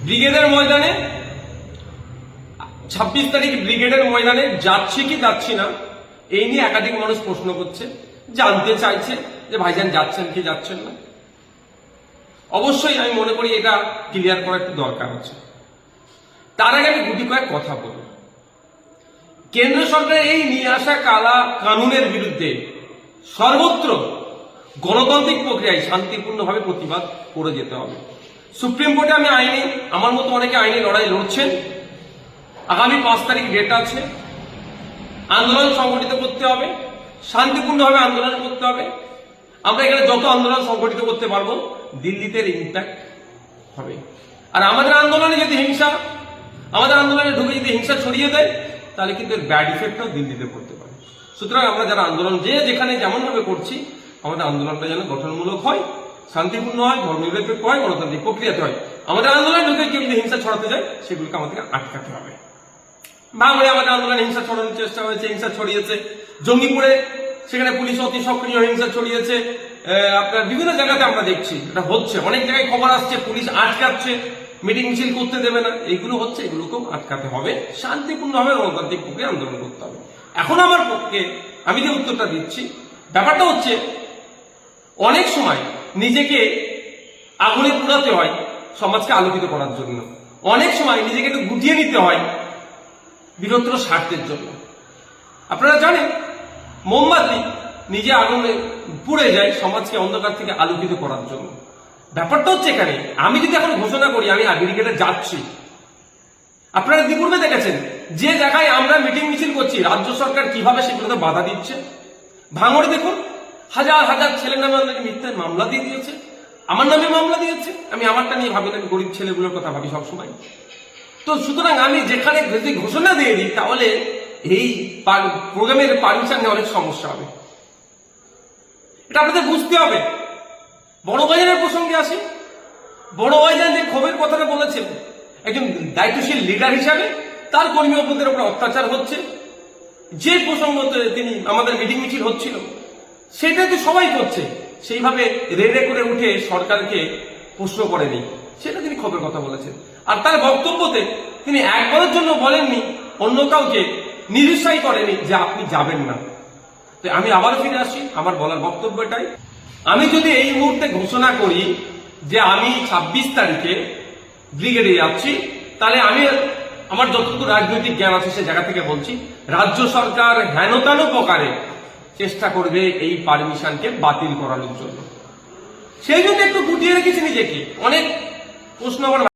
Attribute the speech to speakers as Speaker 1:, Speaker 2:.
Speaker 1: ব্রিগেডের ময়দানে 26 তারিখ ব্রিগেডের ময়দানে যাচ্ছি কি যাচ্ছি না এই নিয়ে একাধিক মানুষ প্রশ্ন করছে, জানতে চাইছে যে ভাইজান যাচ্ছেন কি যাচ্ছেন না। অবশ্যই আমি মনে করি এটা ক্লিয়ার করা একটু দরকার আছে। তার আগে আমি গুটি কয়েক কথা বলব। কেন্দ্র সরকারের এই নিয়ে আসা কালা কানুনের বিরুদ্ধে সর্বত্র গণতান্ত্রিক প্রক্রিয়ায় শান্তিপূর্ণভাবে প্রতিবাদ করে যেতে হবে। সুপ্রিম কোর্টে আমি আইনি, আমার মতো অনেকে আইনি লড়াই লড়ছেন। আগামী 5 তারিখ ডেট আছে। আন্দোলন সংগঠিত করতে হবে, শান্তিপূর্ণভাবে আন্দোলন করতে হবে। আমরা এখানে যত আন্দোলন সংগঠিত করতে পারবো দিল্লিতে ইম্প্যাক্ট হবে। আর আমাদের আন্দোলনে যদি হিংসা, আমাদের আন্দোলনে ঢুকে যদি হিংসা ছড়িয়ে দেয় তাহলে কিন্তু এর ব্যাড ইফেক্টও দিল্লিতে পড়তে পারে। সুতরাং আমরা যারা আন্দোলন যেখানে যেমন ভাবে করছি, আমাদের আন্দোলনটা যেন গঠনমূলক হয়, শান্তিপূর্ণ হয়, ধর্মনিরপেক্ষ হয়, গণতান্ত্রিক প্রক্রিয়াতে হয়। আমাদের আন্দোলন ঢুকে কেউ যদি হিংসা ছড়াতে যায় সেগুলোকে আমাদেরকে আটকাতে হবে। ভাঙড়ে আমাদের আন্দোলনে হিংসা ছড়ানোর চেষ্টা হয়েছে, হিংসা ছড়িয়েছে। জঙ্গিপুরে সেখানে পুলিশ অতি সক্রিয় হিংসা ছড়িয়েছে। আপনার বিভিন্ন জায়গাতে আমরা দেখছি এটা হচ্ছে, অনেক জায়গায় খবর আসছে পুলিশ আটকাচ্ছে, মিটিং মিছিল করতে দেবে না, এইগুলো হচ্ছে। এগুলোকেও আটকাতে হবে, শান্তিপূর্ণভাবে গণতান্ত্রিক প্রক্রিয়া আন্দোলন করতে হবে। এখন আমার পক্ষে আমি যে উত্তরটা দিচ্ছি, ব্যাপারটা হচ্ছে অনেক সময় নিজেকে আগুনে পুড়াতে হয় সমাজকে আলোকিত করার জন্য, অনেক সময় নিজেকে একটু গুটিয়ে নিতে হয় বৃহত্তর স্বার্থের জন্য। আপনারা জানেন মোমবাতি নিজে আগুনে পুড়ে যায় সমাজকে অন্ধকার থেকে আলোকিত করার জন্য। ব্যাপারটা হচ্ছে এখানে আমি যদি এখন ঘোষণা করি আমি ব্রিগেডে যাচ্ছি, আপনারা ইতিপূর্বে দেখেছেন যে জায়গায় আমরা মিটিং মিছিল করছি রাজ্য সরকার কিভাবে সেগুলোতে বাধা দিচ্ছে। ভাঙড়ে দেখুন, হাজার হাজার ছেলের নামে আমাদেরকে মিথ্যার মামলা দিয়ে দিয়েছে, আমার নামে মামলা দিয়েছে। আমি আমারটা নিয়ে ভাবি না, আমি গরিব ছেলেগুলোর কথা ভাবি সবসময়। তো সুতরাং আমি যেখানে যদি ঘোষণা দিয়ে দিই তাহলে এই প্রোগ্রামের পারমিশন নিয়ে অনেক সমস্যা হবে। এটা আপনাদের বুঝতে হবে। বড় বাজারের প্রসঙ্গে আসি। বড় বাজার যে ক্ষোভের কথাটা বলেছেন, একজন দায়িত্বশীল লিডার হিসাবে তার কর্মী অপরদের উপর অত্যাচার হচ্ছে, যে প্রসঙ্গতে তিনি আমাদের মিটিং মিছিল হচ্ছিল সেটা তো সবাই করছে, সেইভাবে রেড়ে করে উঠে সরকারকে প্রশ্ন করেনি, সেটা তিনি ক্ষোভের কথা বলেছেন। আর তার বক্তব্যতে তিনি একবারের জন্য বলেননি, অন্য কাউকে নিরুৎসাহী করেনি যে আপনি যাবেন না। তো আমি আবার ফিরে আসি, আমার বলার বক্তব্য এটাই। আমি যদি এই মুহূর্তে ঘোষণা করি যে আমি 26 তারিখে ব্রিগেডে যাচ্ছি, তাহলে আমি আমার যতটুকু রাজনৈতিক জ্ঞান আছে সে জায়গা থেকে বলছি রাজ্য সরকার হেনতান প্রকারে চেষ্টা করবে এই পারমিশনকে বাতিল করানোর জন্য। সেই জন্য একটু গুটিয়ে রেখেছি নিজেকে। অনেক প্রশ্ন আমার